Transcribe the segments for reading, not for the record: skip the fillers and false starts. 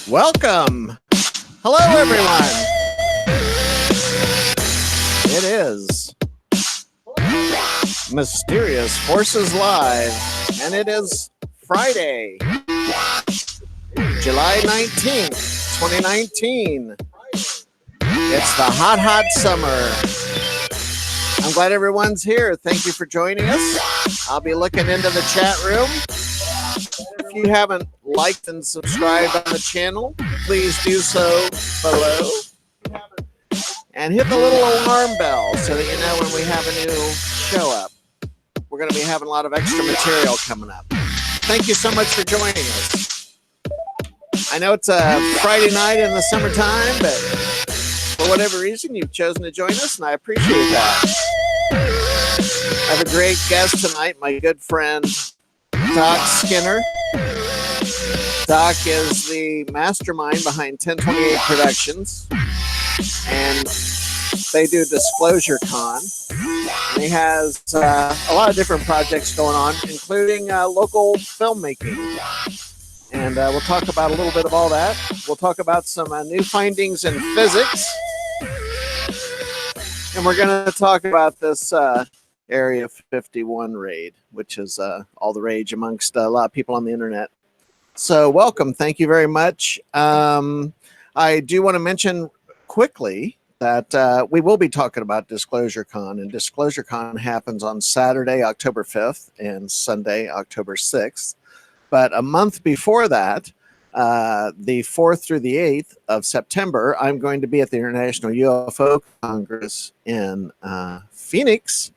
Welcome. Hello, everyone. It is Mysterious Forces Live, and it is Friday, July 19th, 2019. It's the hot, hot summer. I'm glad everyone's here. Thank you for joining us. I'll be looking into the chat room. If you haven't liked and subscribed on the channel, please do so below. And hit the little alarm bell so that you know when we have a new show up. We're going to be having a lot of extra material coming up. Thank you so much for joining us. I know it's a Friday night in the summertime, but for whatever reason, you've chosen to join us, and I appreciate that. I have a great guest tonight, my good friend, Doc Skinner. Doc is the mastermind behind 1028 Productions, and they do DisclosureCon. And he has a lot of different projects going on, including local filmmaking. And we'll talk about a little bit of all that. We'll talk about some new findings in physics. And we're going to talk about this Area 51 raid, which is all the rage amongst a lot of people on the internet. So welcome. Thank you very much. I do want to mention quickly that we will be talking about DisclosureCon, and DisclosureCon happens on Saturday, October 5th, and Sunday, October 6th. But a month before that, the 4th through the 8th of September, I'm going to be at the International UFO Congress in Phoenix.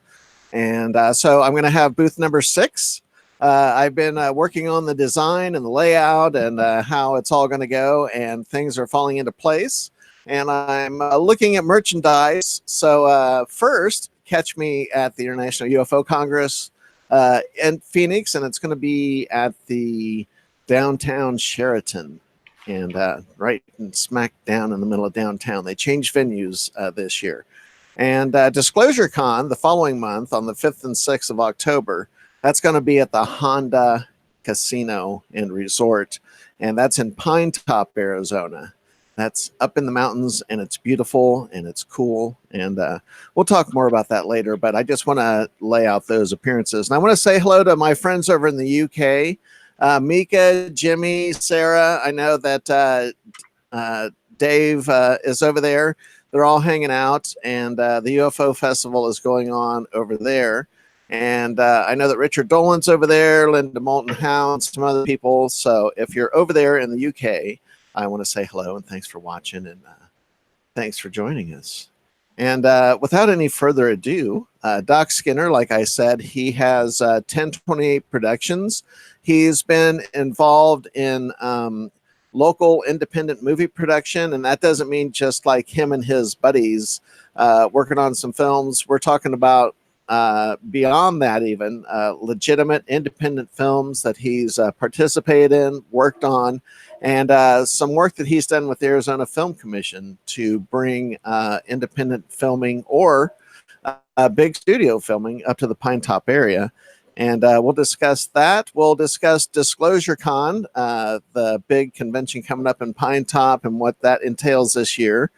And so I'm going to have booth number 6. I've been working on the design and the layout and how it's all going to go, and things are falling into place. And I'm looking at merchandise. So first, catch me at the International UFO Congress in Phoenix, and it's going to be at the downtown Sheraton, and right smack down in the middle of downtown. They changed venues this year. And DisclosureCon the following month on the 5th and 6th of October, that's going to be at the Honda Casino and Resort, and that's in Pine Top, Arizona. That's up in the mountains, and it's beautiful, and it's cool, and we'll talk more about that later, but I just want to lay out those appearances. And I want to say hello to my friends over in the UK, Mika, Jimmy, Sarah. I know that Dave is over there. They're all hanging out, and the UFO Festival is going on over there. And I know that Richard Dolan's over there, Linda Moulton Hound, some other people. So if you're over there in the UK, I want to say hello and thanks for watching, and thanks for joining us. And without any further ado, Doc Skinner, like I said, he has 1028 Productions. He's been involved in local independent movie production, and that doesn't mean just like him and his buddies working on some films. We're talking about beyond that, even legitimate independent films that he's participated in, worked on, and some work that he's done with the Arizona Film Commission to bring independent filming or big studio filming up to the Pine Top area. And we'll discuss that. We'll discuss DisclosureCon, the big convention coming up in Pine Top, and what that entails this year.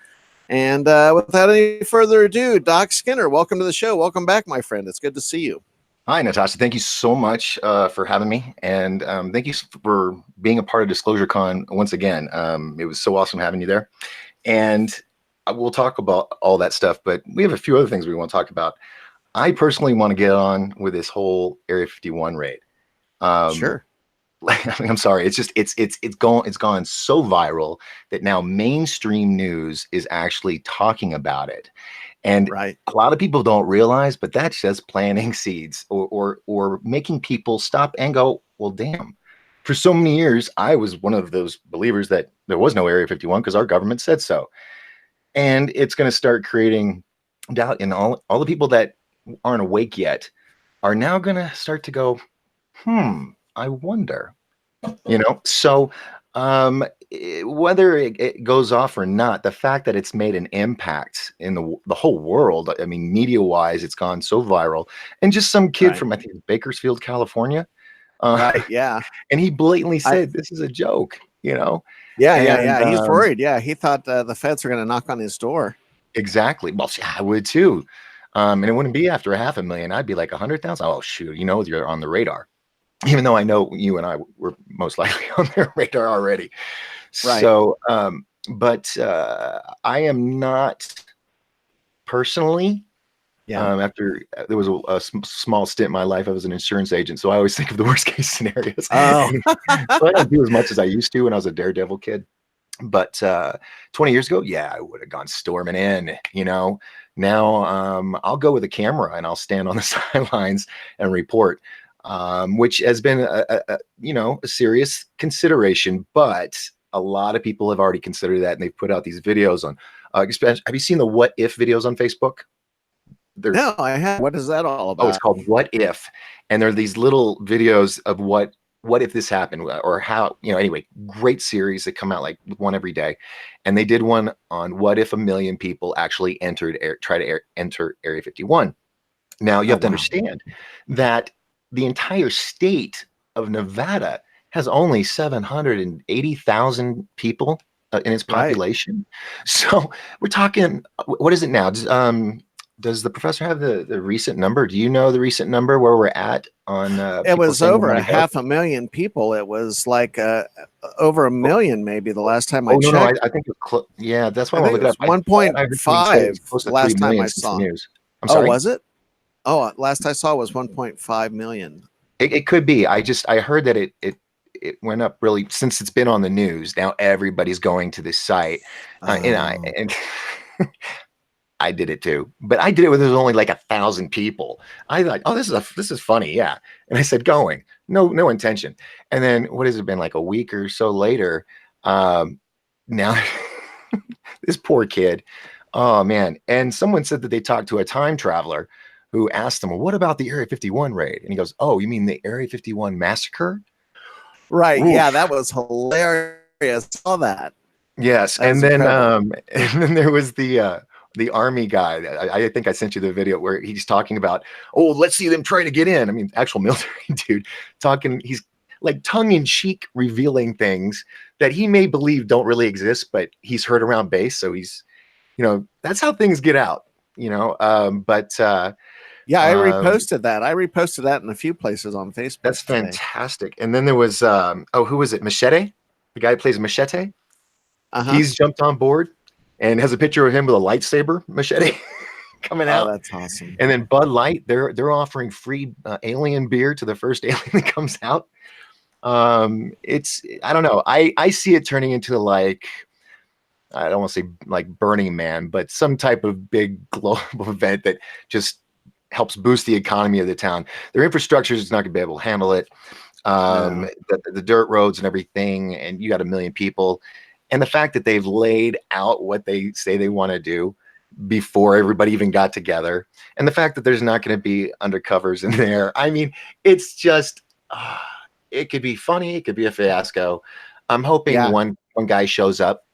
And without any further ado, Doc Skinner, welcome to the show. Welcome back, my friend. It's good to see you. Hi, Natasha. Thank you so much for having me. And thank you for being a part of DisclosureCon once again. It was so awesome having you there. And we'll talk about all that stuff, but we have a few other things we want to talk about. I personally want to get on with this whole Area 51 raid. Sure. I mean, I'm sorry. It's just it's gone so viral that now mainstream news is actually talking about it, and right. A lot of people don't realize, but that's just planting seeds or making people stop and go, well, damn. For so many years, I was one of those believers that there was no Area 51 because our government said so, and it's going to start creating doubt in all the people that aren't awake yet are now going to start to go, I wonder, so whether it goes off or not, the fact that it's made an impact in the whole world, I mean, media wise, it's gone so viral. And just some kid from, I think, Bakersfield, California, Right. Yeah. And he blatantly I, said, "This is a joke," you know. yeah. Yeah. And Yeah. He's worried. Yeah. He thought the feds were going to knock on his door. exactly. Well, I would too. And it wouldn't be after 500,000. I'd be like 100,000. Oh shoot, you know, you're on the radar. Even though I know you and I were most likely on their radar already. Right. So, but I am not personally. Yeah. After there was a small stint in my life, I was an insurance agent, so I always think of the worst case scenarios. Oh. So I don't do as much as I used to when I was a daredevil kid. But 20 years ago, yeah, I would have gone storming in. You know, now I'll go with a camera and I'll stand on the sidelines and report, which has been a serious consideration. But a lot of people have already considered that, and they've put out these videos on. Have you seen the "What If" videos on Facebook? No, I have. What is that all Oh, it's about? called "What If," and there are these little videos of what if this happened, or how, anyway, great series that come out like one every day. And they did one on what if 1 million people actually try to enter Area 51. Now you Oh, have to wow. understand that the entire state of Nevada has only 780,000 people in its Right. population. So we're talking, what is it now? Does the professor have the recent number? Do you know the recent number where we're at on It people was saying they over want a to go? 500,000 people. It was like over a million, maybe the last time I Oh, no, checked. I think it's yeah, that's why I I want think to it look it was up. I thought I heard somebody say it 1.5 was close to 3 last time I million since the saw. news. I'm Oh, sorry? was it? Oh, last I saw was 1.5 million. It could be. I heard that it went up really since it's been on the news. Now everybody's going to this site, Oh, and I did it too, but I did it when there was only like 1,000 people. I thought, oh, this is funny, yeah. And I said, going, no intention. And then what has it been, like a week or so later? Now this poor kid, oh man. And someone said that they talked to a time traveler who asked him, well, what about the Area 51 raid? And he goes, oh, you mean the Area 51 massacre? right. Yeah, Oof. that was hilarious. I saw that. Yes, That was incredible. and then there was the army guy. I think I sent you the video where he's talking about, oh, let's see them try to get in. I mean, actual military dude talking. He's like tongue in cheek revealing things that he may believe don't really exist, but he's heard around base, so he's, that's how things get out. But Yeah, I um, reposted that. I reposted that in a few places on Facebook that's today. fantastic. And then there was who was it? Machete, the guy who plays Machete. Uh-huh. He's jumped on board and has a picture of him with a lightsaber machete coming Oh, out. that's awesome. And then Bud Light, they're offering free alien beer to the first alien that comes out. It's, I don't know. I see it turning into like, I don't want to say like Burning Man, but some type of big global event that just helps boost the economy of the town. Their infrastructure is not going to be able to handle it. No. The dirt roads and everything, and you got 1 million people. And the fact that they've laid out what they say they want to do before everybody even got together, and the fact that there's not going to be undercovers in there. I mean, it's just, it could be funny. It could be a fiasco. I'm hoping Yeah. one guy shows up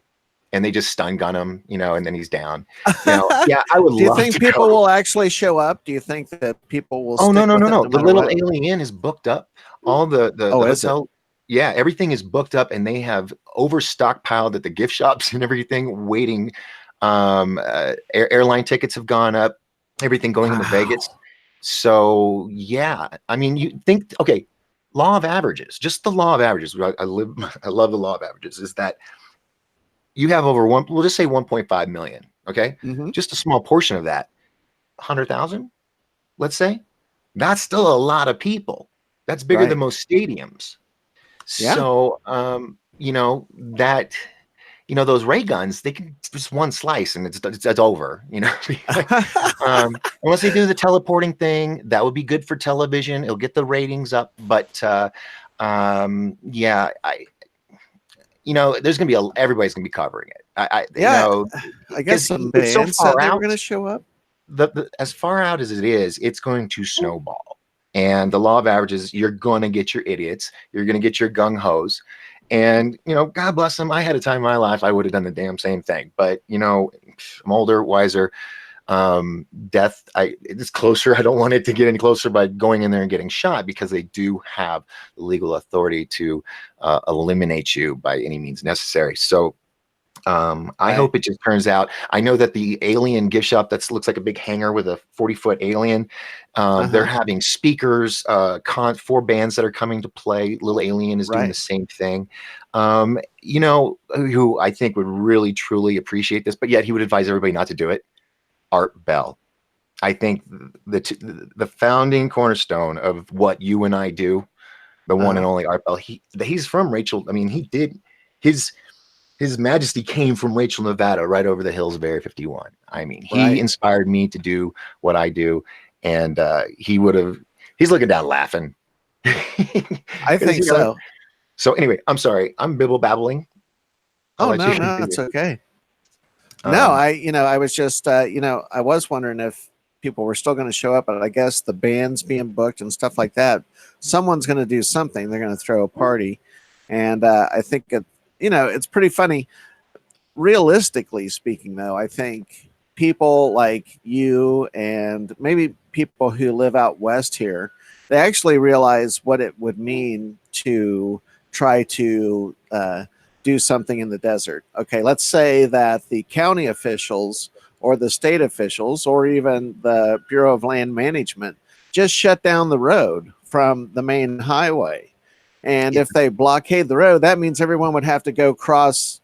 and they just stun gun him, and then he's down. Yeah, I would Do you love think to people go. will actually show up? Do you think that people will Oh, no, stick no, with no, it no. no The matter little what? alien is booked up. All the Oh, is it? hotel, yeah, everything is booked up, and they have over stockpiled at the gift shops and everything, waiting. Airline tickets have gone up, everything going into Vegas. Wow. So yeah, I mean, you think, okay, law of averages, just the law of averages. I love the law of averages, is that you have we'll just say 1.5 million. Okay. Hmm. Just a small portion of that, 100,000, let's say, that's still a lot of people. That's bigger than Right. most stadiums. Yeah. So, that, those ray guns, they can just one slice and it's over, unless they do the teleporting thing, that would be good for television. It'll get the ratings up. But, yeah, there's going to be everybody's going to be covering it. Yeah. I guess Because some it's so bands far said they were out. going to show up. As far out as it is, it's going to snowball. And the law of averages, you're going to get your idiots. You're going to get your gung hos. And, God bless them. I had a time in my life, I would have done the damn same thing. But, I'm older, wiser. Death, it's closer. I don't want it to get any closer by going in there and getting shot, because they do have legal authority to eliminate you by any means necessary. So I hope it just turns out. I know that the alien gift shop that looks like a big hangar with a 40-foot alien, they're having speakers, 4 bands that are coming to play. Little Alien is doing the same thing. You know, who I think would really, truly appreciate this, but yet he would advise everybody not to do it. Art Bell. I think the founding cornerstone of what you and I do, the one and only Art Bell, he's from Rachel. I mean, he did his Majesty came from Rachel, Nevada, right over the hills of Area 51. I mean, he inspired me to do what I do, and he's looking down laughing. I think so. So anyway, I'm sorry, I'm bibble babbling. No, it's okay. No, I was just, I was wondering if people were still going to show up, but I guess the bands being booked and stuff like that, someone's going to do something. They're going to throw a party, and I think it's pretty funny. Realistically speaking, though, I think people like you and maybe people who live out west here, they actually realize what it would mean to try to do something in the desert. Okay, let's say that the county officials or the state officials or even the Bureau of Land Management just shut down the road from the main highway. And if they blockade the road, that means everyone would have to go cross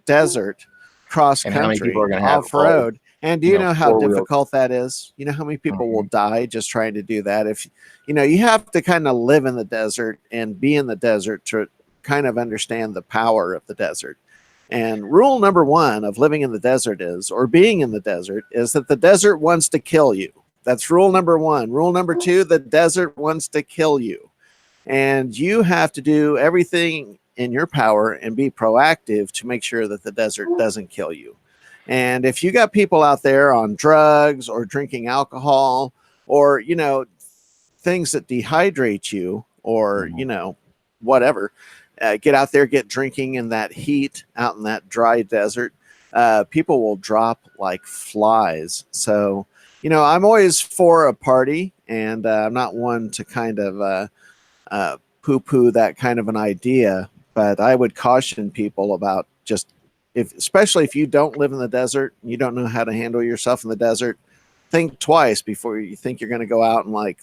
desert, cross country, off road. And do you know how difficult that is? You know how many people will die just trying to do that? If you have to kind of live in the desert and be in the desert to kind of understand the power of the desert. And rule number 1 of living in the desert or being in the desert is that the desert wants to kill you. That's rule number 1. Rule number 2, the desert wants to kill you. And you have to do everything in your power and be proactive to make sure that the desert doesn't kill you. And if you got people out there on drugs or drinking alcohol or, things that dehydrate you or, whatever, get out there, get drinking in that heat out in that dry desert, people will drop like flies. So, I'm always for a party, and I'm not one to kind of poo-poo that kind of an idea, but I would caution people about especially if you don't live in the desert, and you don't know how to handle yourself in the desert, think twice before you think you're going to go out and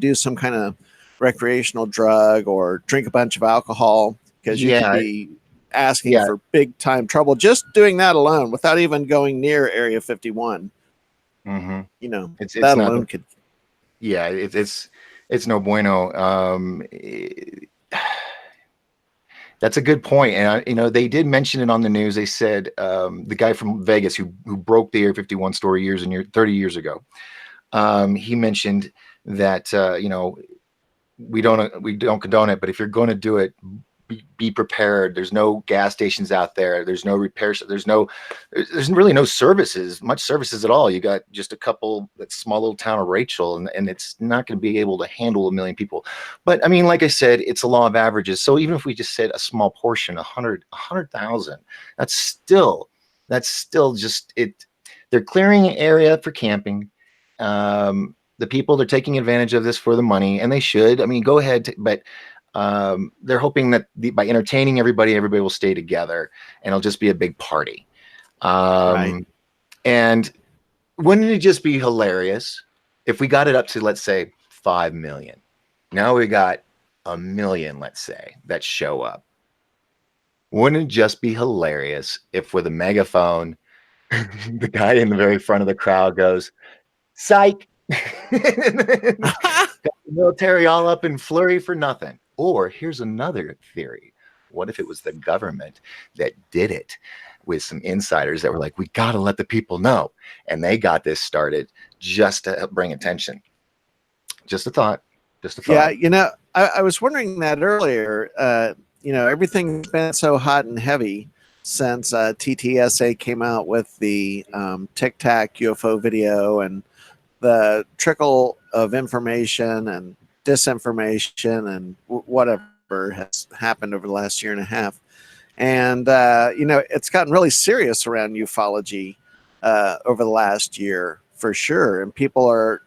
do some kind of recreational drug or drink a bunch of alcohol, because you could be asking for big time trouble just doing that alone without even going near Area 51. It's that alone could. Yeah, it's no bueno. That's a good point. And, they did mention it on the news. They said the guy from Vegas who broke the Area 51 story 30 years ago, he mentioned that, we don't condone it, but if you're going to do it, be prepared. There's no gas stations out there. There's no repairs. There's really no much services at all. You got just a couple, that small little town of Rachel, and it's not going to be able to handle 1 million people. But I mean, like I said, it's a law of averages. So even if we just said a small portion, 100,000, that's still just it. They're clearing an area for camping. The people, they're taking advantage of this for the money, and they should. I mean, go ahead, but they're hoping that by entertaining everybody will stay together, and it'll just be a big party. And wouldn't it just be hilarious if we got it up to, let's say, 5 million? Now we got 1 million, let's say, that show up. Wouldn't it just be hilarious if with a megaphone, the guy in the very front of the crowd goes, "Psych!" Got the military all up in flurry for nothing. Or here's another theory. What if it was the government that did it with some insiders that were like, we got to let the people know. And they got this started just to bring attention. Just a thought. Yeah, I was wondering that earlier. Everything's been so hot and heavy since TTSA came out with the Tic Tac UFO video, and the trickle of information and disinformation and whatever has happened over the last year and a half. And, it's gotten really serious around ufology. over the last year for sure, and people are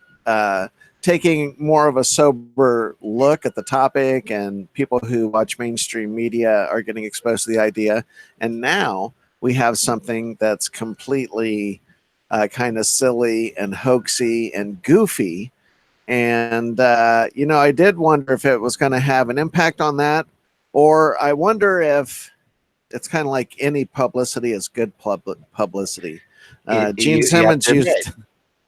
taking more of a sober look at the topic, and people who watch mainstream media are getting exposed to the idea. And now we have something that's completely kind of silly and hoaxy and goofy. And, I did wonder if it was going to have an impact on that, or I wonder if it's kind of like any publicity is good publicity. Gene You have Simmons to admit, used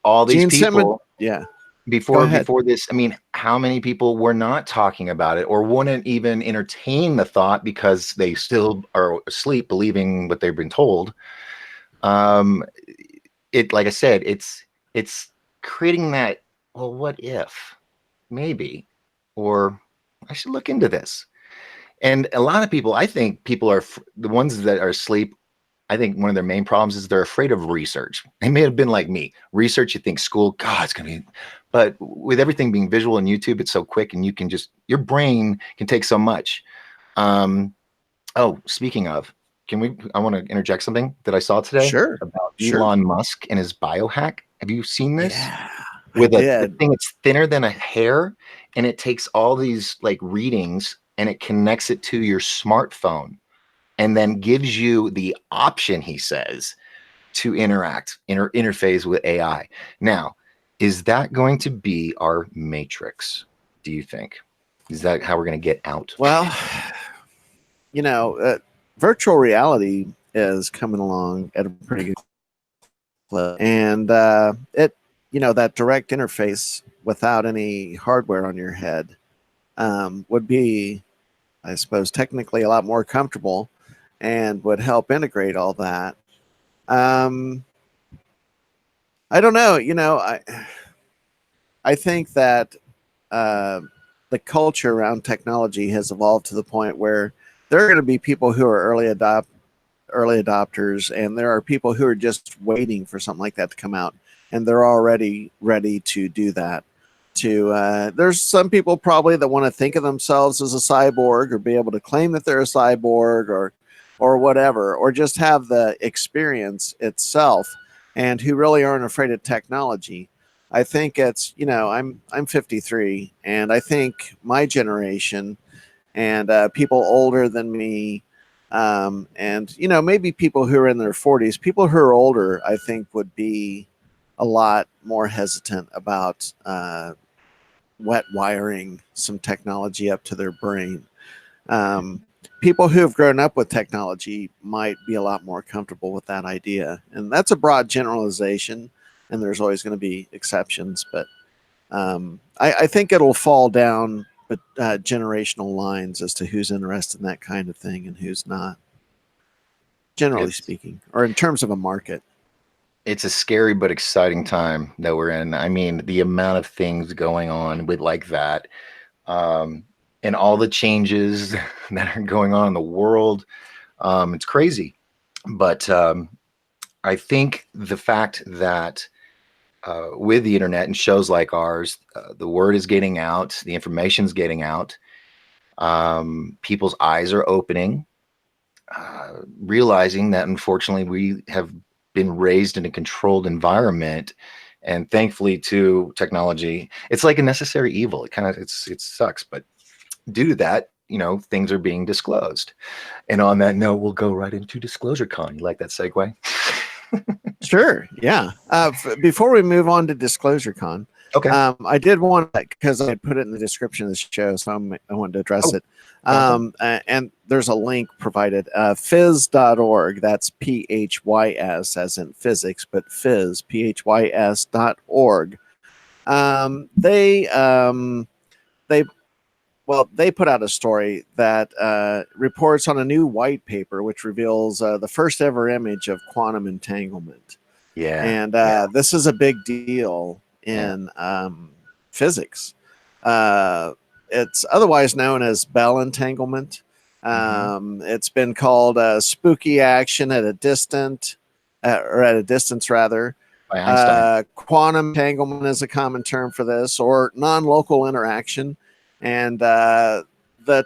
all these Gene Simmons. people Yeah. Go before ahead. this, I mean, how many people were not talking about it or wouldn't even entertain the thought because they still are asleep believing what they've been told? It, like I said, it's creating that, well, what if maybe, or I should look into this. And a lot of people, I think people are the ones that are asleep. I think one of their main problems is they're afraid of research. They may have been like me. Research, you think school, God, it's going to be, but with everything being visual and YouTube, it's so quick and you can just, your brain can take so much. Oh, speaking of, I want to interject something that I saw today Sure. about Sure. Elon Musk and his biohack. Have you seen this? Yeah, With I the did. thing that's thinner than a hair, and it takes all these like readings and it connects it to your smartphone and then gives you the option, he says, to interface with AI. Now, is that going to be our matrix, do you think? Is that how we're going to get out? Well, virtual reality is coming along at a pretty good clip, and that direct interface without any hardware on your head would be, I suppose, technically a lot more comfortable and would help integrate all that. I don't know. I think that the culture around technology has evolved to the point where there are going to be people who are early adopters, and there are people who are just waiting for something like that to come out, and they're already ready to do that. There's some people probably that want to think of themselves as a cyborg or be able to claim that they're a cyborg or whatever, or just have the experience itself, and who really aren't afraid of technology. I think it's, I'm 53, and I think my generation and people older than me, and maybe people who are in their 40s, people who are older, I think would be a lot more hesitant about wet wiring some technology up to their brain. People who have grown up with technology might be a lot more comfortable with that idea, and that's a broad generalization, and there's always going to be exceptions, but I think it'll fall down generational lines as to who's interested in that kind of thing and who's not, generally speaking, or in terms of a market. It's a scary but exciting time that we're in. I mean, the amount of things going on with like that, and all the changes that are going on in the world, it's crazy. But I think the fact that with the internet and shows like ours, the word is getting out, the information's getting out, people's eyes are opening, realizing that unfortunately we have been raised in a controlled environment, and thankfully to technology, it's like a necessary evil. It sucks, but due to that, things are being disclosed. And on that note, we'll go right into DisclosureCon. You like that segue? Sure. Yeah. Before we move on to DisclosureCon, Okay. I did want, because I put it in the description of the show, so I wanted to address it. And there's a link provided, phys.org. That's PHYS as in physics, but phys, PHYS.org. They put out a story that reports on a new white paper which reveals the first ever image of quantum entanglement. Yeah. And this is a big deal in physics. It's otherwise known as Bell entanglement. It's been called spooky action at a distance, rather. By Einstein. Quantum entanglement is a common term for this, or non-local interaction. And the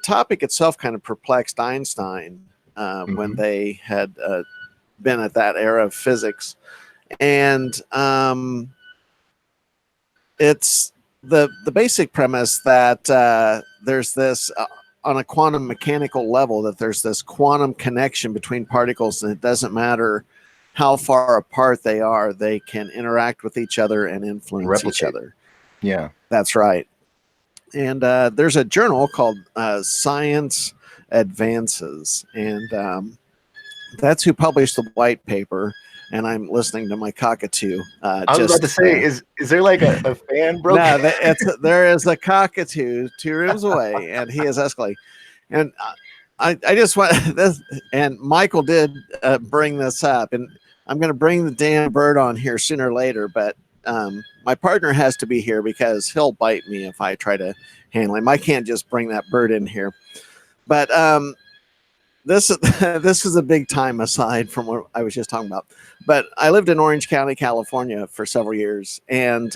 topic itself kind of perplexed Einstein when they had been at that era of physics. And it's the basic premise that there's this on a quantum mechanical level, that there's this quantum connection between particles, and it doesn't matter how far apart they are, they can interact with each other and influence each other. Yeah, that's right. And there's a journal called Science Advances, and that's who published the white paper. And I'm listening to my cockatoo. I was about to say, is there like a fan broke? No, there is a cockatoo 2 rooms away, and he is escalating. And I just want this. And Michael did bring this up, and I'm going to bring the damn bird on here sooner or later. But my partner has to be here because he'll bite me if I try to handle him. I can't just bring that bird in here. But this is a big time aside from what I was just talking about. But I lived in Orange County, California for several years, and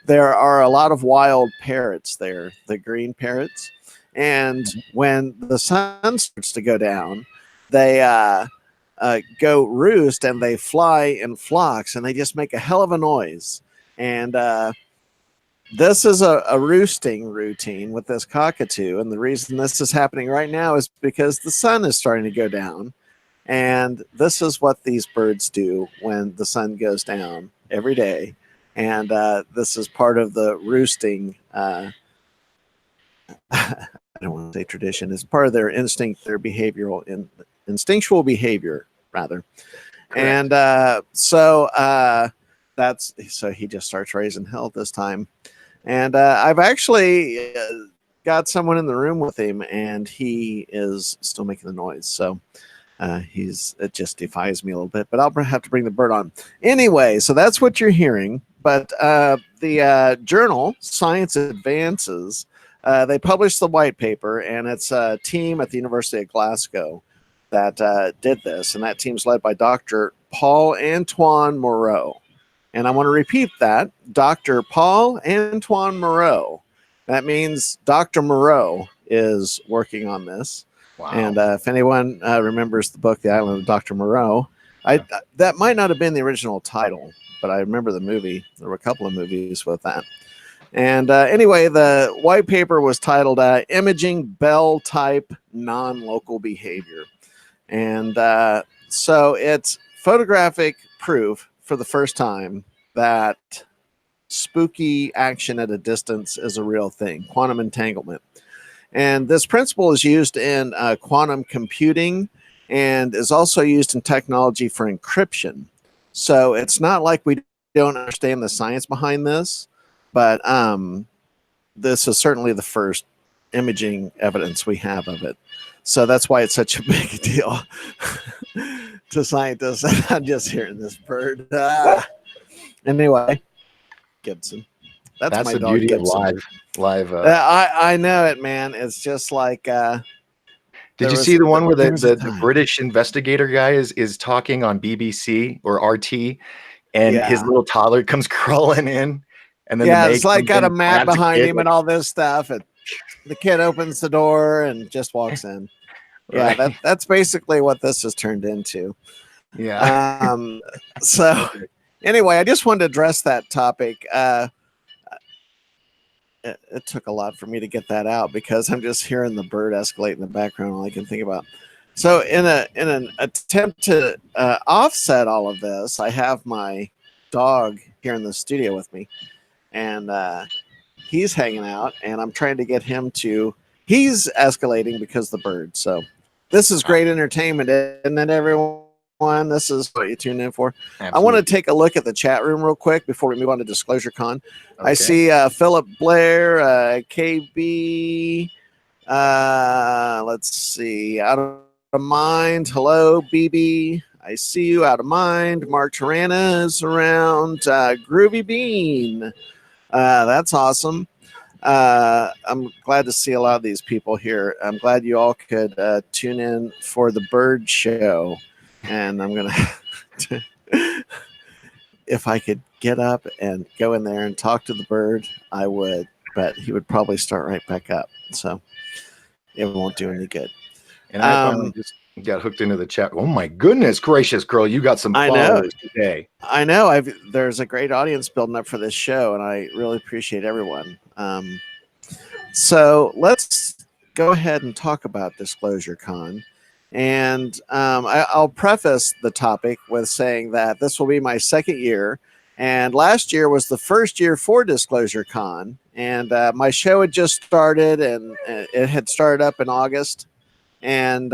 there are a lot of wild parrots there, the green parrots. And when the sun starts to go down, they go roost, and they fly in flocks, and they just make a hell of a noise. And this is a roosting routine with this cockatoo. And the reason this is happening right now is because the sun is starting to go down. And this is what these birds do when the sun goes down every day. And this is part of the roosting. I don't want to say tradition. It's part of their instinct, their instinctual behavior, rather. Correct. And so he just starts raising hell this time. And I've actually got someone in the room with him, and he is still making the noise. So it just defies me a little bit, but I'll have to bring the bird on. Anyway, so that's what you're hearing. But the journal, Science Advances, they published the white paper, and it's a team at the University of Glasgow that did this. And that team's led by Dr. Paul Antoine Moreau. And I want to repeat that, Dr. Paul Antoine Moreau. That means Dr. Moreau is working on this. Wow. And if anyone remembers the book, The Island of Dr. Moreau, that might not have been the original title, but I remember the movie. There were a couple of movies with that. And anyway, the white paper was titled Imaging Bell Type Non-Local Behavior. And so it's photographic proof for the first time that spooky action at a distance is a real thing, quantum entanglement. And this principle is used in quantum computing and is also used in technology for encryption. So it's not like we don't understand the science behind this, but this is certainly the first imaging evidence we have of it. So that's why it's such a big deal to scientists. I'm just hearing this bird. Anyway, Gibson. That's my the dog, beauty Gibson. of live. I know it, man. It's just like. Did you see the one where the British investigator guy is talking on BBC or RT, and his little toddler comes crawling in, and then it's like got a mat behind him and all this stuff, and the kid opens the door and just walks in. Right. Yeah, that's basically what this has turned into. Yeah. So anyway, I just wanted to address that topic. It took a lot for me to get that out because I'm just hearing the bird escalate in the background. All I can think about. So in an attempt to offset all of this, I have my dog here in the studio with me, and he's hanging out, and I'm trying to get him to. He's escalating because of the bird. So this is great entertainment, isn't it, everyone? This is what you tune in for. Absolutely. I want to take a look at the chat room real quick before we move on to DisclosureCon. Okay. I see Philip Blair, KB. Let's see. Out of Mind. Hello, BB. I see you. Out of Mind. Mark Tarana is around. Groovy Bean. That's awesome. I'm glad to see a lot of these people here. I'm glad you all could tune in for the bird show. And I'm going to, if I could get up and go in there and talk to the bird, I would, but he would probably start right back up. So it won't do any good. And I just got hooked into the chat. Oh my goodness gracious, girl, you got some I know. followers today. I know. There's a great audience building up for this show, and I really appreciate everyone. So let's go ahead and talk about DisclosureCon. And I'll preface the topic with saying that this will be my second year. And last year was the first year for DisclosureCon. And my show had just started, and it had started up in August. And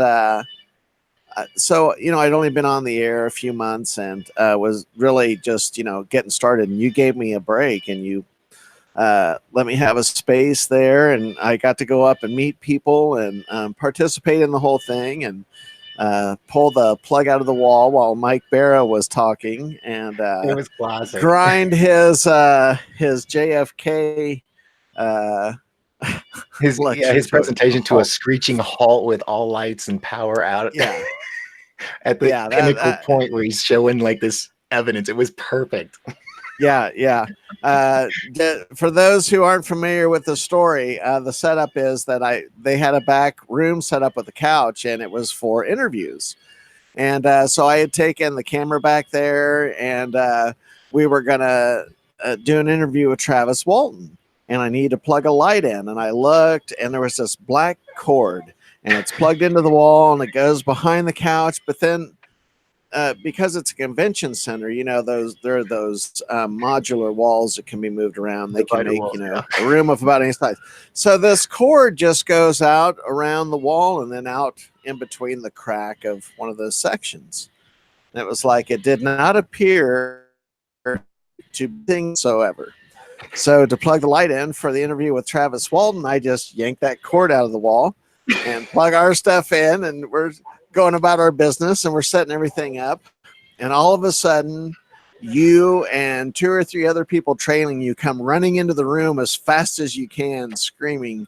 so, I'd only been on the air a few months and was really just, getting started. And you gave me a break, and you let me have a space there, and I got to go up and meet people and participate in the whole thing, and pull the plug out of the wall while Mike Barra was talking, and It was classic. grind his JFK his presentation to a screeching halt with all lights and power out. Yeah. At the pinnacle point where he's showing like this evidence. It was perfect. Yeah. For those who aren't familiar with the story, the setup is that they had a back room set up with a couch, and it was for interviews. And so I had taken the camera back there, and we were gonna do an interview with Travis Walton, and I needed to plug a light in, and I looked, and there was this black cord, and it's plugged into the wall, and it goes behind the couch, but then because it's a convention center, there are those modular walls that can be moved around. They can make, a room of about any size. So this cord just goes out around the wall and then out in between the crack of one of those sections. And it was like, it did not appear to be whatsoever. So to plug the light in for the interview with Travis Walton, I just yanked that cord out of the wall and plug our stuff in, and we're going about our business, and we're setting everything up. And all of a sudden, you and 2 or 3 other people trailing you come running into the room as fast as you can, screaming,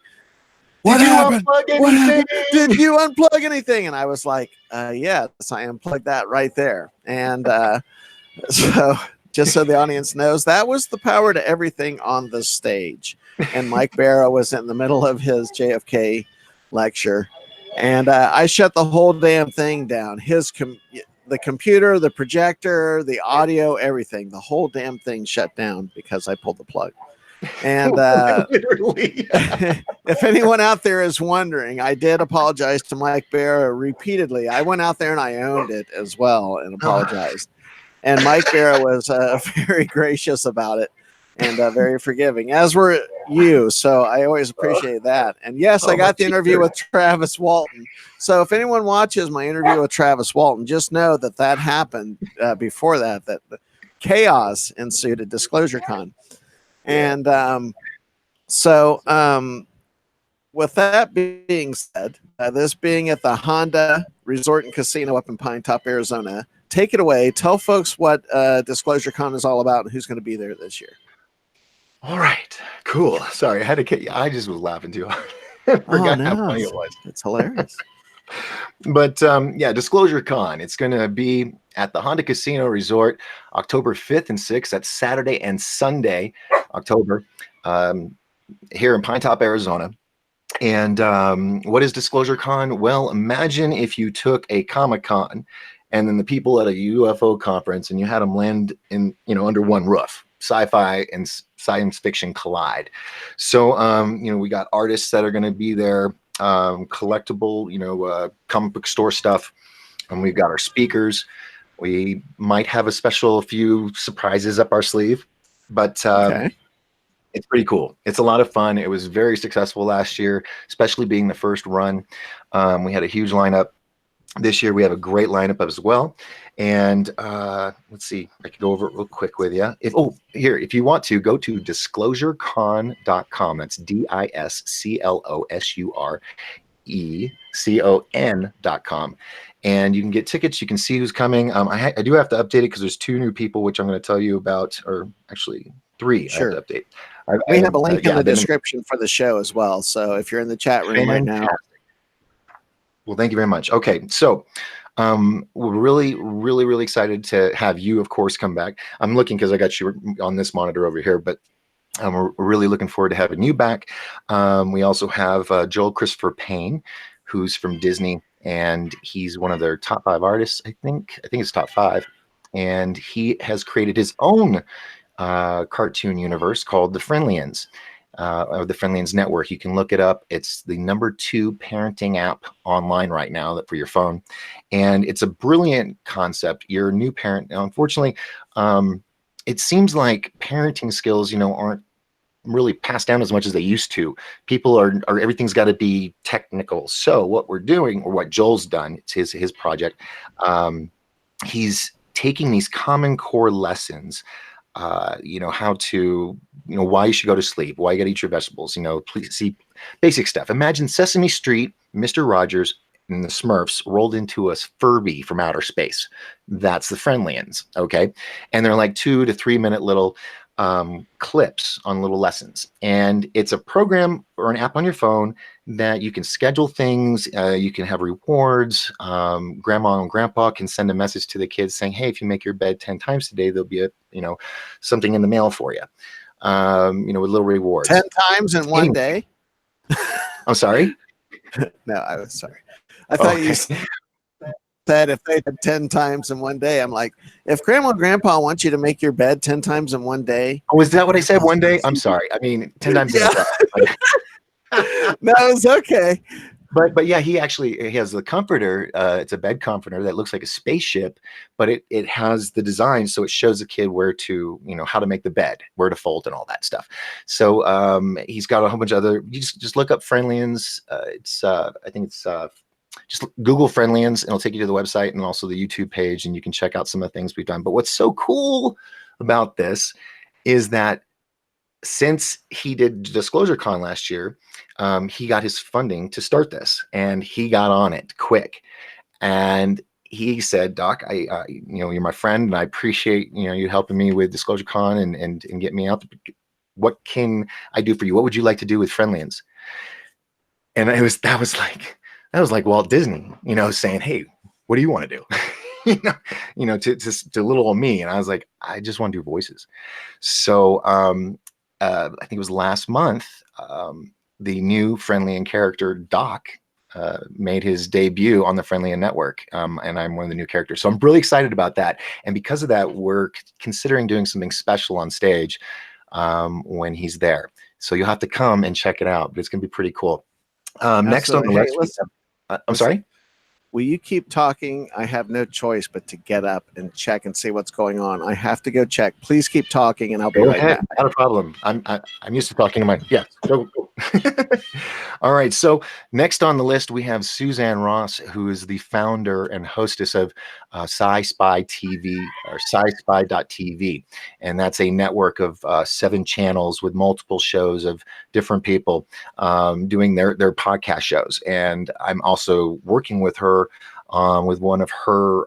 "What happened? What happened? Did you unplug anything?" And I was like, yes, I unplugged that right there. And so just so the audience knows, that was the power to everything on the stage. And Mike Barra was in the middle of his JFK lecture. And I shut the whole damn thing down. The computer, the projector, the audio, everything. The whole damn thing shut down because I pulled the plug. And literally, if anyone out there is wondering, I did apologize to Mike Barra repeatedly. I went out there and I owned it as well and apologized. And Mike Barra was very gracious about it and very forgiving, as were you. So I always appreciate that. And yes, I got the interview with Travis Walton. So if anyone watches my interview with Travis Walton, just know that happened before that chaos ensued at DisclosureCon. And with that being said, this being at the Honda Resort and Casino up in Pine Top, Arizona, take it away. Tell folks what DisclosureCon is all about and who's going to be there this year. All right, cool. Sorry, I had to get you. I just was laughing too hard. I forgot how funny it was. It's hilarious. But DisclosureCon, it's going to be at the Honda Casino Resort, October 5th and 6th. That's Saturday and Sunday, October, here in Pine Top, Arizona. And what is DisclosureCon? Well, imagine if you took a Comic-Con and then the people at a UFO conference, and you had them land in, under one roof. Sci-fi and science fiction collide. So, we got artists that are going to be there, collectible, comic book store stuff. And we've got our speakers. We might have a few surprises up our sleeve, but it's pretty cool. It's a lot of fun. It was very successful last year, especially being the first run. We had a huge lineup. This year we have a great lineup as well. And let's see, I can go over it real quick with you. If you want to, go to DisclosureCon.com. That's DisclosureCon.com. And you can get tickets. You can see who's coming. I do have to update it because there's 2 new people, which I'm going to tell you about, or actually 3 Sure. I have to update. We have a link in the description for the show as well. So if you're in the chat room right now. Well, thank you very much. Okay, so we're really, really, really excited to have you, of course, come back. I'm looking because I got you on this monitor over here, but we're really looking forward to having you back. We also have Joel Christopher Payne, who's from Disney, and he's one of their top 5 artists. I think it's top 5, and he has created his own cartoon universe called the Friendlians, or the Friendlians Network. You can look it up. It's the #2 parenting app online right now for your phone, and it's a brilliant concept. You're a new parent. Now, unfortunately, it seems like parenting skills, aren't really passed down as much as they used to. People are everything's got to be technical. So what we're doing, or what Joel's done, it's his project. He's taking these common core lessons, how to, why you should go to sleep, why you got to eat your vegetables, please see basic stuff. Imagine Sesame Street, Mr. Rogers, and the Smurfs rolled into a Furby from outer space. That's the Friendlians, okay? And they're like 2 to 3 minute little clips on little lessons, and it's a program or an app on your phone that you can schedule things. You can have rewards. Grandma and grandpa can send a message to the kids saying, hey, if you make your bed 10 times today, there'll be something in the mail for you, with little rewards. 10 times in one day? I'm sorry? No, I was sorry. I thought you said if they did 10 times in one day. I'm like, if grandma and grandpa want you to make your bed 10 times in one day. Oh, is that what I said? One day? I'm sorry. I mean, 10 times in a day. No, it's okay. But yeah, he has the comforter. It's a bed comforter that looks like a spaceship, but it has the design, so it shows the kid where to, how to make the bed, where to fold, and all that stuff. So he's got a whole bunch of other. You just look up Friendlians. I think it's just Google Friendlians, and it'll take you to the website and also the YouTube page, and you can check out some of the things we've done. But what's so cool about this is that since he did DisclosureCon last year, he got his funding to start this, and he got on it quick. And he said, Doc, you're my friend, and I appreciate, you helping me with DisclosureCon and get me out. What can I do for you? What would you like to do with Friendlians? And that was like Walt Disney, saying, hey, what do you want to do? To little old me. And I was like, I just want to do voices. So I think it was last month, the new Friendlian character Doc made his debut on the Friendlian Network, and I'm one of the new characters. So I'm really excited about that. And because of that, we're considering doing something special on stage when he's there. So you'll have to come and check it out, but it's going to be pretty cool. Next on the list, I'm sorry? Will you keep talking? I have no choice but to get up and check and see what's going on. I have to go check. Please keep talking, and I'll be right back. Not a problem. I'm used to talking to my Go. All right. So next on the list, we have Suzanne Ross, who is the founder and hostess of Sci-Spy TV, or sci-spy.tv. And that's a network of 7 channels with multiple shows of different people doing their podcast shows. And I'm also working with her with one of her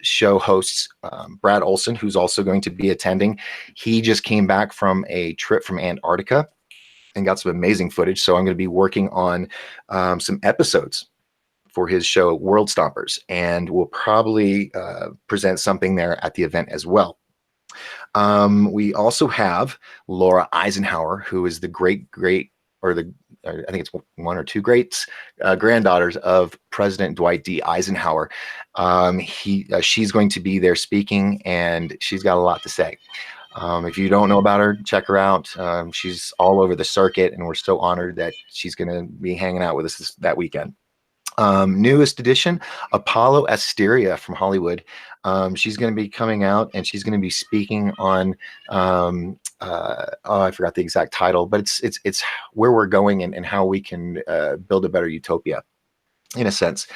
show hosts, Brad Olson, who's also going to be attending. He just came back from a trip from Antarctica and got some amazing footage. So I'm going to be working on some episodes for his show, World Stompers, and we'll probably present something there at the event as well. We also have Laura Eisenhower, who is the I think it's one or two greats granddaughters of President Dwight D. Eisenhower. She's going to be there speaking, and she's got a lot to say. If you don't know about her, check her out. She's all over the circuit, and we're so honored that she's going to be hanging out with us that weekend. Newest edition, Apollo Asteria from Hollywood. She's going to be coming out, and she's going to be speaking on I forgot the exact title, but it's where we're going and how we can build a better utopia, in a sense.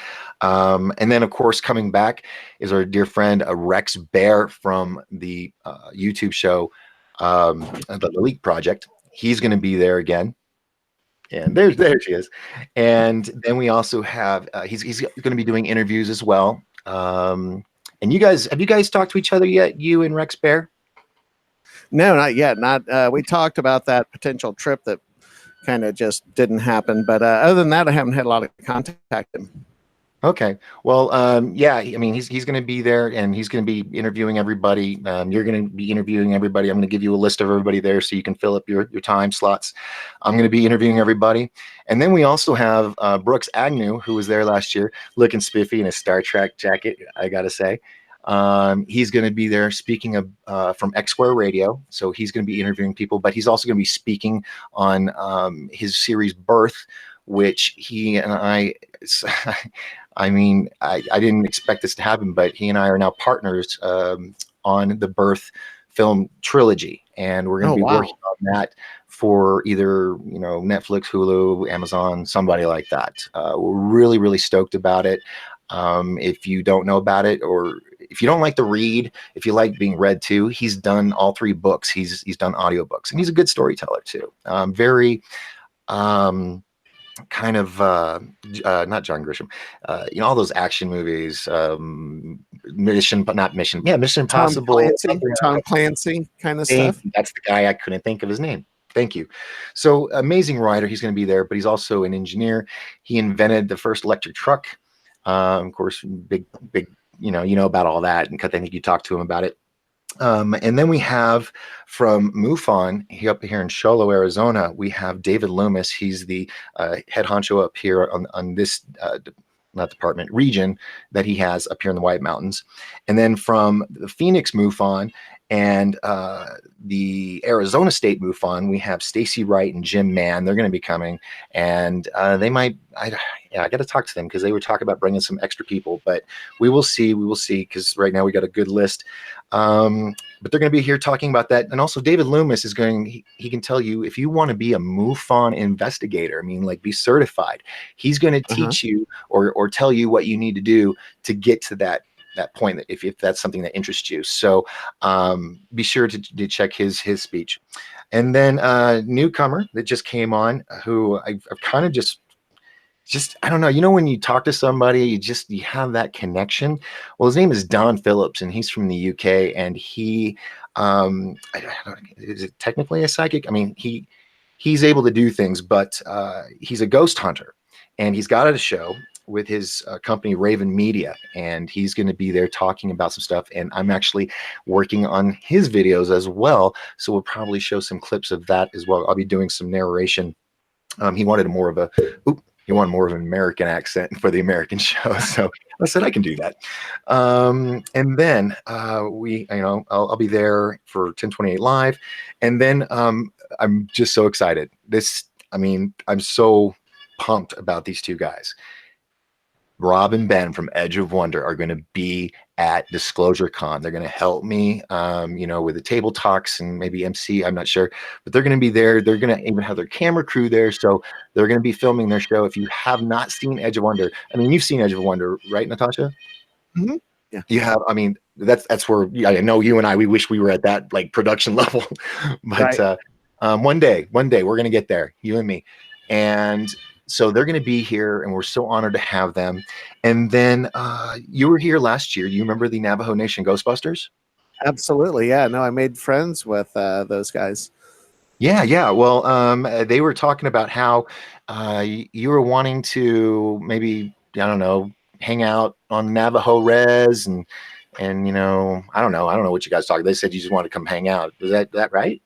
And then, of course, coming back is our dear friend Rex Bear from the YouTube show, the Leak Project. He's going to be there again. And there she is. And then we also have he's going to be doing interviews as well. And have you guys talked to each other yet? You and Rex Bear? No, not yet. We talked about that potential trip that kind of just didn't happen. But other than that, I haven't had a lot of contact with him. Okay. Well, yeah, I mean, he's going to be there and he's going to be interviewing everybody. You're going to be interviewing everybody. I'm going to give you a list of everybody there so you can fill up your time slots. I'm going to be interviewing everybody. And then we also have Brooks Agnew, who was there last year, looking spiffy in a Star Trek jacket, I got to say. He's going to be there speaking of from X Square Radio. So he's going to be interviewing people, but he's also going to be speaking on his series Birth, which he and I I mean, I didn't expect this to happen, but he and I are now partners on the Birth film trilogy, and we're going to be working on that for either Netflix, Hulu, Amazon, somebody like that. We're really, really stoked about it. If you don't know about it, or if you don't like to read, if you like being read to, he's done all 3 books. He's done audiobooks, and he's a good storyteller too. Very kind of not John Grisham, all those action movies, Mission, but not Mission. Yeah, Mission Impossible. Tom Clancy kind of stuff. That's the guy. I couldn't think of his name. Thank you. So amazing writer. He's going to be there, but he's also an engineer. He invented the first electric truck. Of course, big, you know about all that, and I think you talked to him about it. And then we have from MUFON up here in Sholo, Arizona, we have David Loomis. He's the head honcho up here on this not department, region that he has up here in the White Mountains. And then from the Phoenix MUFON and the Arizona State MUFON, we have Stacy Wright and Jim Mann. They're going to be coming, and they might. I got to talk to them because they were talking about bringing some extra people, but we will see. We will see, because right now we got a good list. But they're going to be here talking about that. And also David Loomis is going, he can tell you if you want to be a MUFON investigator, I mean, like, be certified, he's going to teach you or tell you what you need to do to get to that point, that if that's something that interests you. So be sure to check his speech. And then newcomer that just came on, who I've kind of just I don't know, when you talk to somebody, you have that connection. Well, his name is Don Phillips, and he's from the UK, and he is it technically a psychic? I mean, he's able to do things, but he's a ghost hunter, and he's got a show with his company Raven Media, and he's going to be there talking about some stuff, and I'm actually working on his videos as well, so we'll probably show some clips of that as well. I'll be doing some narration. He wanted more of an American accent for the American show, so I said I can do that. And then I'll be there for 1028 Live, and then I'm just so excited. I'm so pumped about these 2 guys. Rob and Ben from Edge of Wonder are going to be at DisclosureCon. They're going to help me, with the table talks and maybe MC. I'm not sure, but they're going to be there. They're going to even have their camera crew there, so they're going to be filming their show. If you have not seen Edge of Wonder, I mean, you've seen Edge of Wonder, right, Natasha? Mm-hmm. Yeah, you have. I mean, that's where I know you and I. We wish we were at that production level, but right. One day we're going to get there, you and me, and. So they're going to be here, and we're so honored to have them. And then you were here last year. You remember the Navajo Nation Ghostbusters? Absolutely, yeah. No, I made friends with those guys. Yeah. Well, they were talking about how you were wanting to maybe, I don't know, hang out on Navajo Res, and I don't know what you guys talked. They said you just wanted to come hang out. Was that right?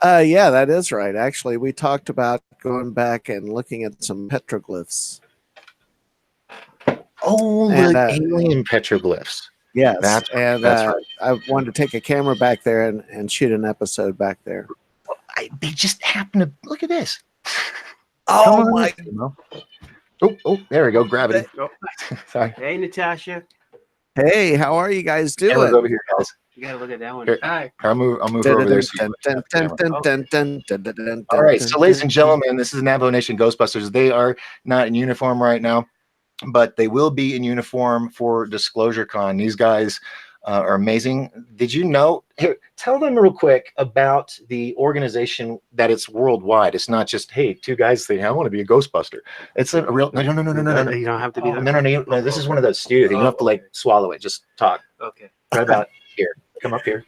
Yeah, that is right. Actually, we talked about going back and looking at some petroglyphs. Oh, and, the alien petroglyphs. Yes, that's right. I wanted to take a camera back there and shoot an episode back there. They just happen to look at this. Oh my! Oh, there we go. Gravity. Oh. Sorry. Hey, Natasha. Hey, how are you guys doing? Camera's over here, guys. You gotta look at that one. Here, Hi. I'll move over there. All right, so ladies and gentlemen, this is Navajo Nation Ghostbusters. They are not in uniform right now, but they will be in uniform for DisclosureCon. These guys are amazing. Did you know? Here, tell them real quick about the organization, that it's worldwide. It's not just, hey, 2 guys saying, I want to be a Ghostbuster. It's a real no. You don't have to be there. No. This is one of those studios. You don't have to swallow it. Just talk. Okay. Right about here. Come up here.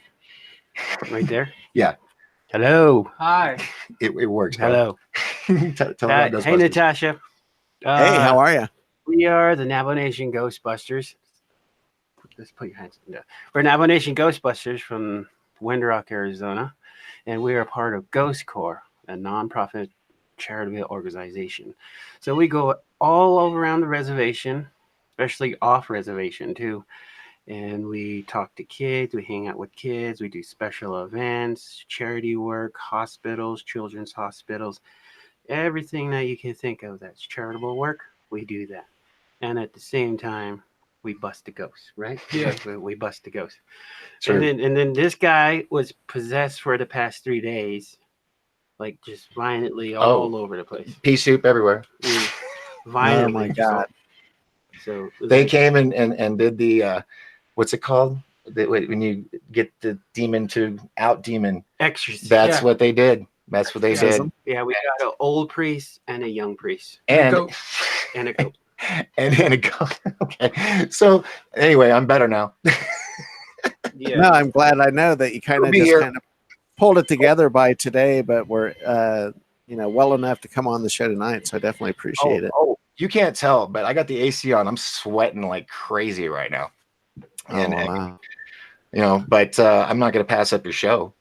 Right there? Yeah. Hello. Hi. It works. Hello. Tell them hey, Natasha. Hey, how are you? We are the Navajo Nation Ghostbusters. Let's put your hands down. We're Navajo Nation Ghostbusters from Windrock, Arizona, and we are part of Ghost Corps, a nonprofit charitable organization. So we go all over around the reservation, especially off reservation too. And we talk to kids, we hang out with kids, we do special events, charity work, hospitals, children's hospitals, everything that you can think of that's charitable work, we do that. And at the same time, we bust a ghost, right? Yeah. We bust a ghost. Sure. And then this guy was possessed for the past 3 days, like just violently all over the place. Pea soup everywhere. Violently. Oh my God. So They came and did the what's it called? When you get the demon to out demon. exorcism. That's what they did. That's what they did. Exorcism. Yeah, we got an old priest and a young priest And Goat. and a goat. and a goat. Okay. So anyway, I'm better now. Yeah. No, I'm glad I know that you kind We'll of be just here. kind of pulled it together by today, but we're well enough to come on the show tonight. So I definitely appreciate it. Oh, you can't tell, but I got the AC on. I'm sweating like crazy right now. And, Wow. but I'm not going to pass up your show.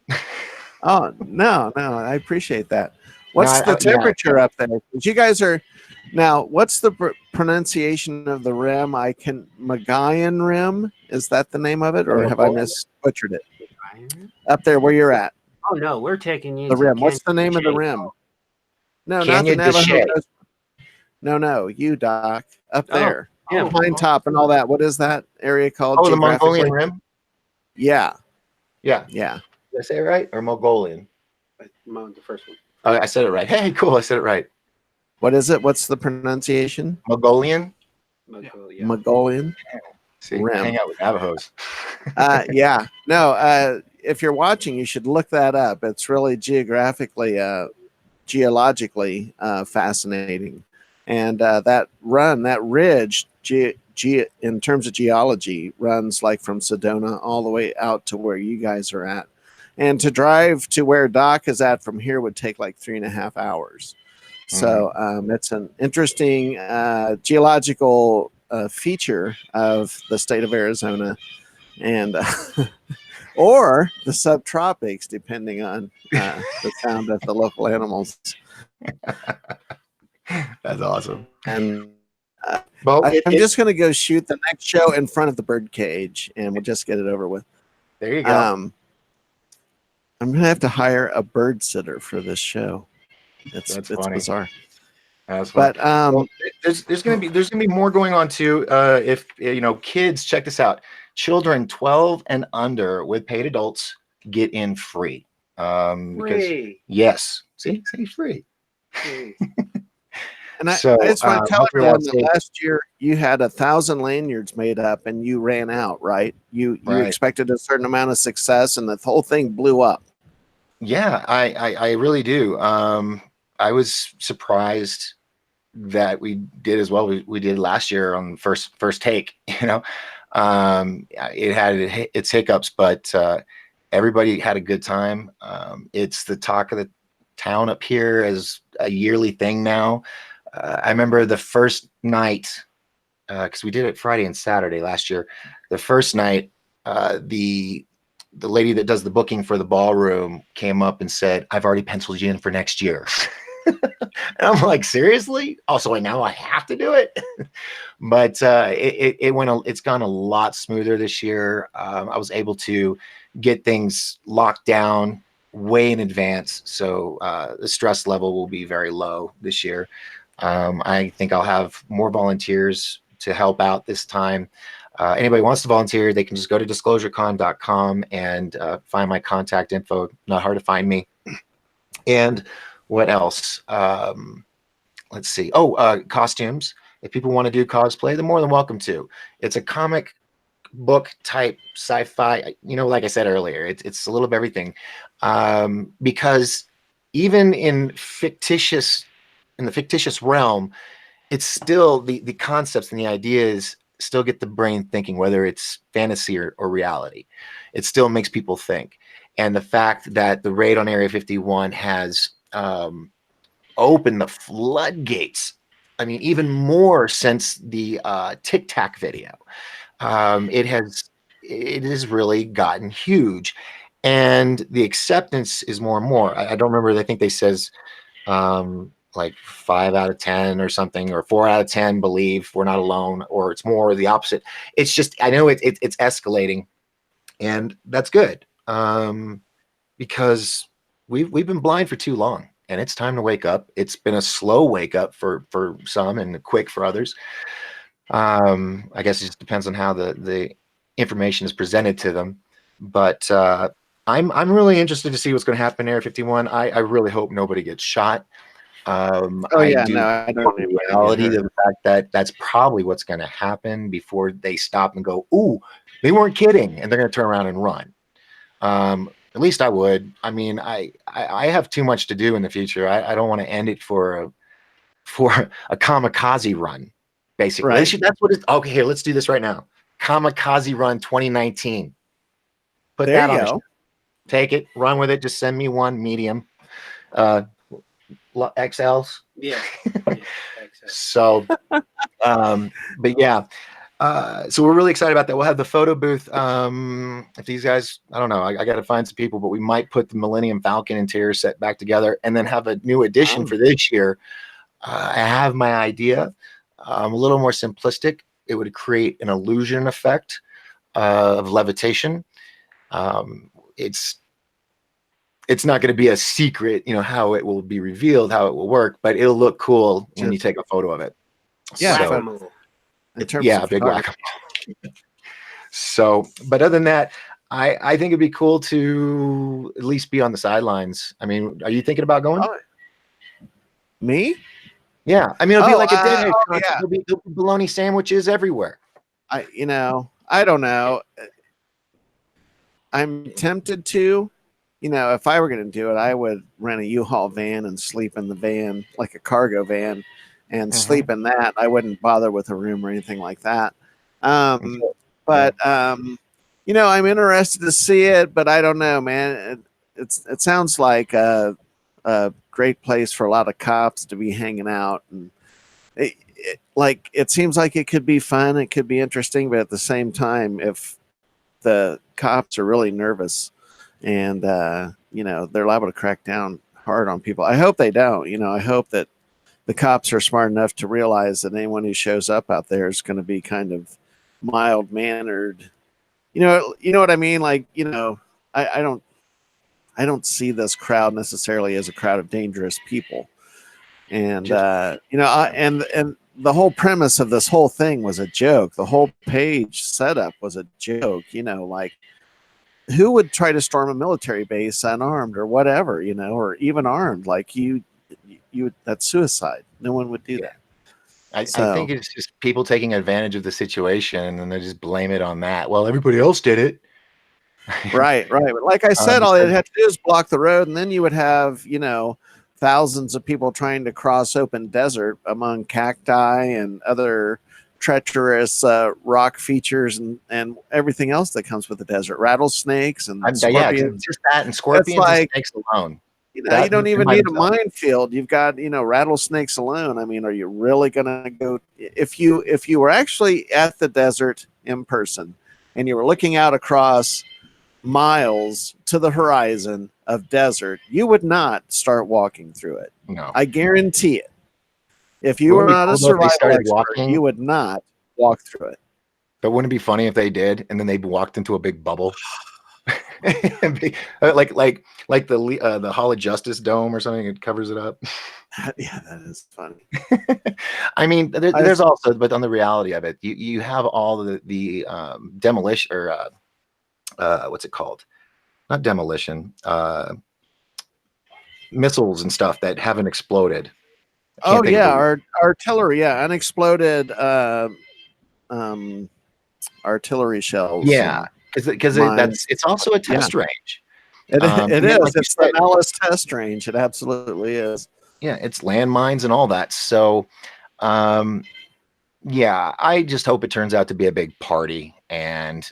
Oh no, I appreciate that. What's No, the temperature up there? 'Cause you guys are now. What's the pronunciation of the rim? Magayan rim. Is that the name of it, or have I butchered it? Up there where you're at, Oh no, we're taking you the to rim. What's the Canyon name of the Shade. rim? No, not Canyon the de Navajo. Shade. Coast. No, you Doc. Up Oh, there, yeah. Pine Top and all that. What is that area called? Oh, the geographically? Mongolian rim? Yeah. Yeah. Yeah. Did I say it right? Or Mongolian? The first one. Oh, I said it right. Hey, cool. I said it right. What is it? What's the pronunciation? Mongolian? Yeah. Mongolian. See, Rim. hang out with Navajos. Yeah. No, if you're watching, you should look that up. It's really geologically fascinating. And that ridge, in terms of geology, runs like from Sedona all the way out to where you guys are at. And to drive to where Doc is at from here would take like 3.5 hours. So it's an interesting geological feature of the state of Arizona, and or the subtropics, depending on the sound of the local animals. That's awesome. And Well, I'm just going to go shoot the next show in front of the bird cage, and we'll just get it over with. there you go. I'm going to have to hire a bird sitter for this show. It's funny. bizarre. That's fun. But Well, there's gonna be more going on too. If kids, check this out. Children 12 and under with paid adults get in free. Because Free. yes, see free. Free. And I So, just want to tell hopefully everyone that's that it. last year you had 1,000 lanyards made up and you ran out, right? You Right. expected a certain amount of success and the whole thing blew up. Yeah, I really do. I was surprised that we did as well we did last year on first take. It had its hiccups, but everybody had a good time. It's the talk of the town up here as a yearly thing now. I remember the first night, because we did it Friday and Saturday last year. The first night, the lady that does the booking for the ballroom came up and said, "I've already penciled you in for next year." And I'm like, seriously? Also, now I have to do it. But it's gone a lot smoother this year. I was able to get things locked down way in advance, so the stress level will be very low this year. I think I'll have more volunteers to help out this time. Anybody wants to volunteer, they can just go to DisclosureCon.com and find my contact info. Not hard to find me. And what else? Let's see. Costumes. If people want to do cosplay, they're more than welcome to. It's a comic book type sci-fi. Like I said earlier, it's a little of everything. Because even in the fictitious realm, it's still the concepts and the ideas still get the brain thinking, whether it's fantasy or reality. It still makes people think. And the fact that the raid on Area 51 has opened the floodgates I mean, even more since the Tic Tac video. It has really gotten huge, and the acceptance is more and more. I don't remember. I think they says like 5 out of 10 or something, or 4 out of 10 believe we're not alone, or it's more the opposite. It's just, I know it's escalating, and that's good, because we've been blind for too long, and it's time to wake up. It's been a slow wake up for some and quick for others. I guess it just depends on how the information is presented to them, but I'm really interested to see what's going to happen in Area 51. I really hope nobody gets shot. Oh I yeah, do no, I don't want need the reality of the fact that that's probably what's going to happen before they stop and go, ooh, they weren't kidding, and they're going to turn around and run. At least I would. I mean, I have too much to do in the future. I don't want to end it for a kamikaze run. Basically, Right. that's what it's. Okay, here, let's do this right now. Kamikaze run 2019. Put There that you on. go. Take it, run with it. Just send me one medium, XLs. Yeah. So, but yeah. So we're really excited about that. We'll have the photo booth. If these guys, I don't know, I got to find some people, but we might put the Millennium Falcon interior set back together and then have a new edition for this year. I have my idea. A little more simplistic. It would create an illusion effect of levitation. It's not going to be a secret, how it will be revealed, how it will work, but it'll look cool when you take a photo of it. Yeah, So, yeah, big whack-a-mole. So, but other than that, I think it'd be cool to at least be on the sidelines. I mean, are you thinking about going? Oh, me? Yeah, I mean, it'll be like a deadhead concert. Yeah. There'll be bologna sandwiches everywhere. I don't know. I'm tempted to, if I were going to do it, I would rent a U-Haul van and sleep in the van, like a cargo van, and sleep in that. I wouldn't bother with a room or anything like that. But I'm interested to see it, but I don't know, man. It sounds like a great place for a lot of cops to be hanging out, and it seems like it could be fun, it could be interesting, but at the same time, if the cops are really nervous and they're liable to crack down hard on people. I hope they don't. I hope that the cops are smart enough to realize that anyone who shows up out there is going to be kind of mild mannered. You know what I mean? Like, I don't see this crowd necessarily as a crowd of dangerous people. And and the whole premise of this whole thing was a joke. The whole page setup was a joke. Like, who would try to storm a military base unarmed or whatever, or even armed? Like you that's suicide. No one would do that. I think it's just people taking advantage of the situation, and they just blame it on that. Well, everybody else did it. Right. But like I said, all they had to do is block the road, and then you would have, thousands of people trying to cross open desert among cacti and other treacherous rock features and everything else that comes with the desert, rattlesnakes and scorpions. Just that, and scorpions and snakes alone. You don't even need a minefield. You've got, rattlesnakes alone. I mean, are you really going to go? If you were actually at the desert in person and you were looking out across miles to the horizon of desert, you would not start walking through it. No, I guarantee it. If you were not a survival expert, you would not walk through it. But wouldn't it be funny if they did, and then they walked into a big bubble, like the Hall of Justice dome or something? It covers it up. Yeah, that is funny. I mean, there's also, but on the reality of it, you have all the demolition or what's it called? Not demolition, missiles and stuff that haven't exploded. Oh yeah, our artillery, unexploded artillery shells. Yeah, because it's also a test range. It is. Like it's the Alice test range. It absolutely is. Yeah, it's landmines and all that. So, yeah, I just hope it turns out to be a big party, and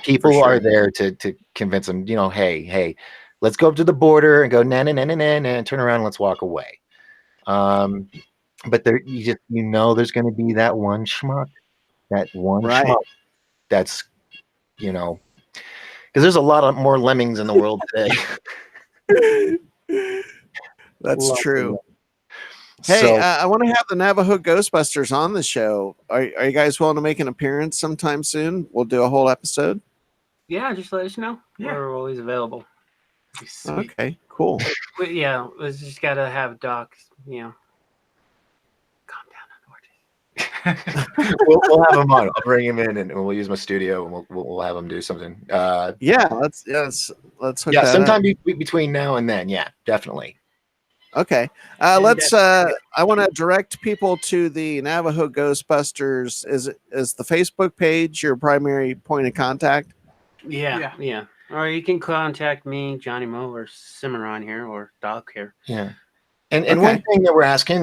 people are there to convince them. Hey, let's go up to the border and go na na na na na na, and turn around and let's walk away. but there there's going to be that one schmuck, Right. that's because there's a lot of more lemmings in the world today. That's Lot of true. lemmings. Hey, So I want to have the Navajo Ghostbusters on the show. Are you guys willing to make an appearance sometime soon? We'll do a whole episode. Yeah, just let us know. Yeah. We're always available. Sweet. Okay, cool. Yeah, we just got to have Doc, calm down on Ortiz. we'll have him on. I'll bring him in and we'll use my studio and we'll have him do something. Yeah, let's hook Yeah, that sometime up. between now and then. Yeah, definitely. Okay. I want to direct people to the Navajo Ghostbusters. Is the Facebook page your primary point of contact? Yeah. Or you can contact me, Johnny Mo, or Cimarron here, or Doc here. Yeah. And one thing that we're asking,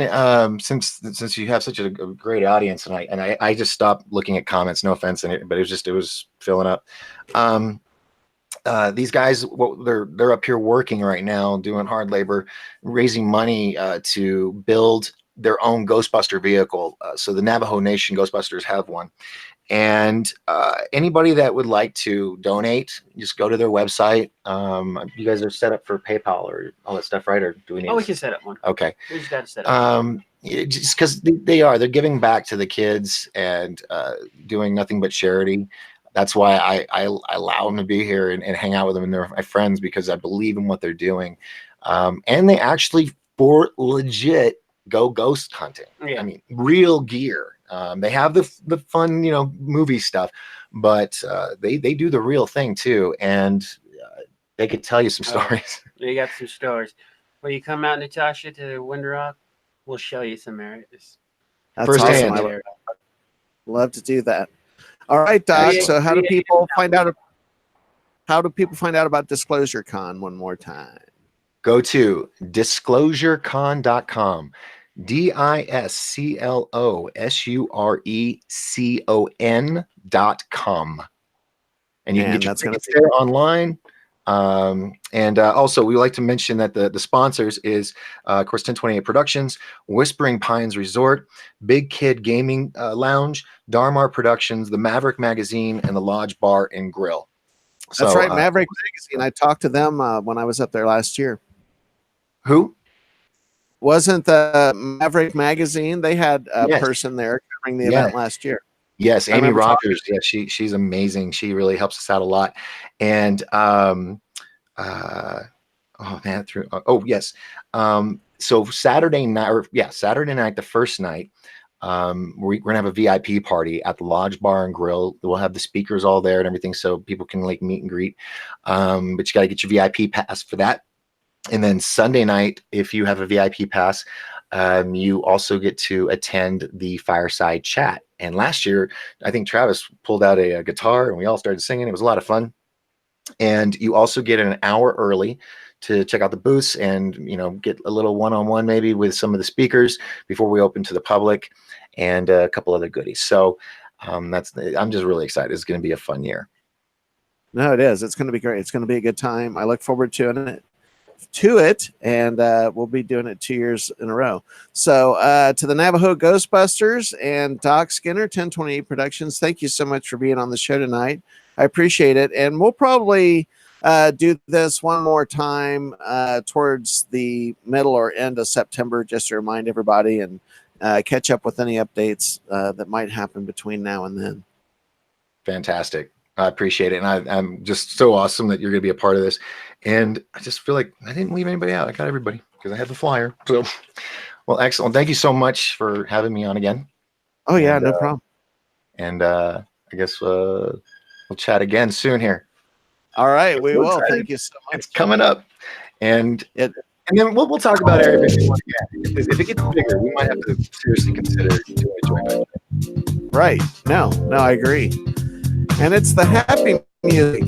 since you have such a great audience, and I just stopped looking at comments. No offense, but it was filling up. These guys, they're up here working right now, doing hard labor, raising money to build their own Ghostbuster vehicle. So the Navajo Nation Ghostbusters have one. And anybody that would like to donate, just go to their website. You guys are set up for PayPal or all that stuff, right? Or do we need? We can set up one. Okay. We just got to set up. Just because they're giving back to the kids and doing nothing but charity. That's why I allow them to be here and hang out with them, and they're my friends because I believe in what they're doing. And they actually, for legit, go ghost hunting. Yeah. I mean, real gear. They have the fun, movie stuff, but they do the real thing too, and they could tell you some stories. You got some stories. When you come out, Natasha, to Winter Rock, we'll show you some areas. That's Firsthand. awesome. I would love to do that. All right, Doc. So how do people find out? How do people find out about DisclosureCon one more time? Go to DisclosureCon.com. Disclosurecon.com. And you can get your tickets there online. And also, we would like to mention that the sponsors is, of course, 1028 Productions, Whispering Pines Resort, Big Kid Gaming Lounge, Darmar Productions, the Maverick Magazine, and the Lodge Bar and Grill. That's right, Maverick Magazine. I talked to them when I was up there last year. Who? Wasn't the Maverick Magazine? They had a person there covering the event last year. Yes, Amy Rogers. Yeah, she's amazing. She really helps us out a lot. And so Saturday night, the first night, we're gonna have a VIP party at the Lodge Bar and Grill. We'll have the speakers all there and everything, so people can like meet and greet. But you got to get your VIP pass for that. And then Sunday night, if you have a VIP pass, you also get to attend the fireside chat. And last year, I think Travis pulled out a guitar and we all started singing. It was a lot of fun. And you also get an hour early to check out the booths and, get a little one-on-one maybe with some of the speakers before we open to the public, and a couple other goodies. So I'm just really excited. It's going to be a fun year. No, it is. It's going to be great. It's going to be a good time. I look forward to it, and we'll be doing it 2 years in a row. So to the Navajo Ghostbusters and Doc Skinner, 1028 Productions, thank you so much for being on the show tonight. I appreciate it. And we'll probably do this one more time towards the middle or end of September, just to remind everybody and catch up with any updates that might happen between now and then. Fantastic. I appreciate it. And I'm just so awesome that you're going to be a part of this. And I just feel like I didn't leave anybody out. I got everybody because I had the flyer. So, well, excellent. Thank you so much for having me on again. Oh, yeah, no problem. And I guess we'll chat again soon here. All right, we will. Thank you so much. It's coming up. And then we'll talk about Area 51 again. If it gets bigger, we might have to seriously consider doing a joint venture. Right. No, I agree. And it's the happy music.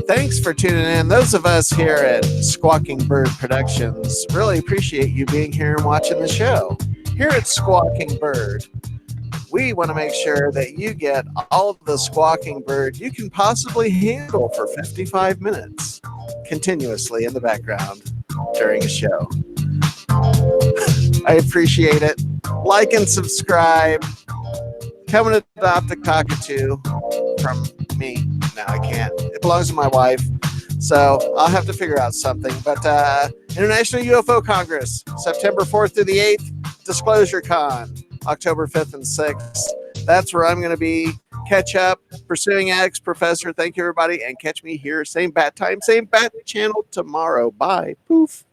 Thanks for tuning in. Those of us here at Squawking Bird Productions really appreciate you being here and watching the show. Here at Squawking Bird, we want to make sure that you get all of the squawking bird you can possibly handle for 55 minutes continuously in the background during a show. I appreciate it. Like and subscribe. Come and adopt a cockatoo from me. No, I can't. It belongs to my wife. So I'll have to figure out something. But International UFO Congress, September 4th through the 8th. DisclosureCon, October 5th and 6th. That's where I'm going to be. Catch up. Pursuing X, Professor. Thank you, everybody. And catch me here. Same bat time, same bat channel tomorrow. Bye. Poof.